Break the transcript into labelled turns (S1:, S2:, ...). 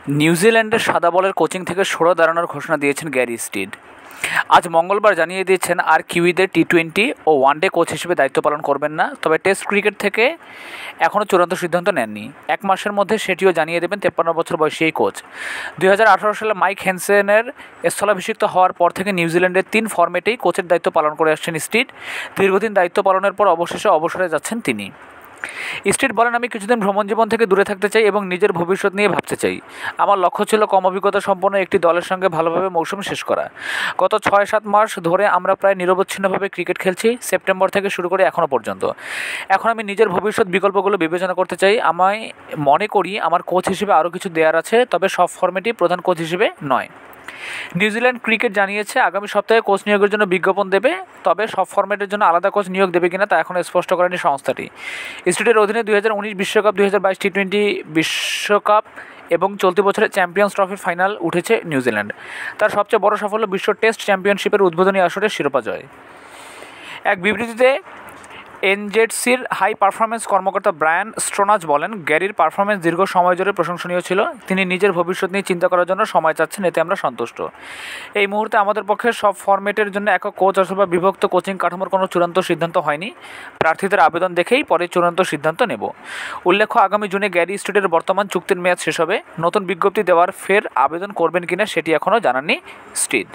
S1: নিউজিল্যান্ডের সাদা বলের কোচিং থেকে সরে দাঁড়ানোর ঘোষণা দিয়েছেন গ্যারি স্টিড। আজ মঙ্গলবার জানিয়ে দিয়েছেন আর কিউইদের টি-20 ও ওয়ানডে কোচ হিসেবে দায়িত্ব পালন করবেন না, তবে টেস্ট ক্রিকেট থেকে এখনও চূড়ান্ত সিদ্ধান্ত নেননি। এক মাসের মধ্যে সেটিও জানিয়ে দেবেন 53 বছর বয়সী এই কোচ। 2018 সালে মাইক হেনসেনের স্থলাভিষিক্ত হওয়ার পর থেকে নিউজিল্যান্ডের 3 ফরম্যাটেই কোচের দায়িত্ব পালন করে আসছেন স্টিড। দীর্ঘদিন দায়িত্ব পালনের পর অবশেষে অবসরে যাচ্ছেন তিনি। স্টিড বলেন, আমি কিছুদিন ভ্রমণ জীবন থেকে দূরে থাকতে চাই এবং নিজের ভবিষ্যৎ নিয়ে ভাবতে চাই। আমার লক্ষ্য ছিল কম অভিজ্ঞতা সম্পন্ন একটি দলের সঙ্গে ভালোভাবে মৌসুম শেষ করা। গত 6-7 মাস ধরে আমরা প্রায় নিরবচ্ছিন্নভাবে ক্রিকেট খেলছি, সেপ্টেম্বর থেকে শুরু করে এখনও পর্যন্ত। এখন আমি নিজের ভবিষ্যৎ বিকল্পগুলো বিবেচনা করতে চাই। আমি মনে করি আমার কোচ হিসেবে আরও কিছু দেওয়ার আছে, তবে সব ফরম্যাটই প্রধান কোচ হিসেবে নয়। নিউজিল্যান্ড ক্রিকেট জানিয়েছে আগামী সপ্তাহে কোচ নিয়োগের জন্য বিজ্ঞাপন দেবে, তবে সব ফরম্যাটের জন্য আলাদা কোচ নিয়োগ দেবে কিনা তা এখনও স্পষ্ট করেনি সংস্থাটি। স্টিডের অধীনে 2019 বিশ্বকাপ, 2022 টি-20 বিশ্বকাপ এবং চলতি বছরের চ্যাম্পিয়ন্স ট্রফির ফাইনাল উঠেছে নিউজিল্যান্ড। তার সবচেয়ে বড় সাফল্য বিশ্ব টেস্ট চ্যাম্পিয়নশিপের উদ্বোধনী আসরের শিরোপা জয়। এক বিবৃতিতে এনজেডসির হাই পারফরমেন্স কর্মকর্তা ব্রায়ান স্ট্রোনাচ বলেন, গ্যারির পারফরমেন্স দীর্ঘ সময় ধরে প্রশংসনীয় ছিল। তিনি নিজের ভবিষ্যৎ নিয়ে চিন্তা করার জন্য সময় চাচ্ছেন, এতে আমরা সন্তুষ্ট। এই মুহূর্তে আমাদের পক্ষে সব ফরম্যাটের জন্য একক কোচ অথবা বিভক্ত কোচিং কাঠামোর কোনো চূড়ান্ত সিদ্ধান্ত হয়নি। প্রার্থীদের আবেদন দেখেই পরে চূড়ান্ত সিদ্ধান্ত নেব। উল্লেখ্য, আগামী জুনে গ্যারি স্টিডের বর্তমান চুক্তির মেয়াদ শেষ হবে। নতুন বিজ্ঞপ্তি দেওয়ার ফের আবেদন করবেন কিনা সেটি এখনও জানাননি স্টিড।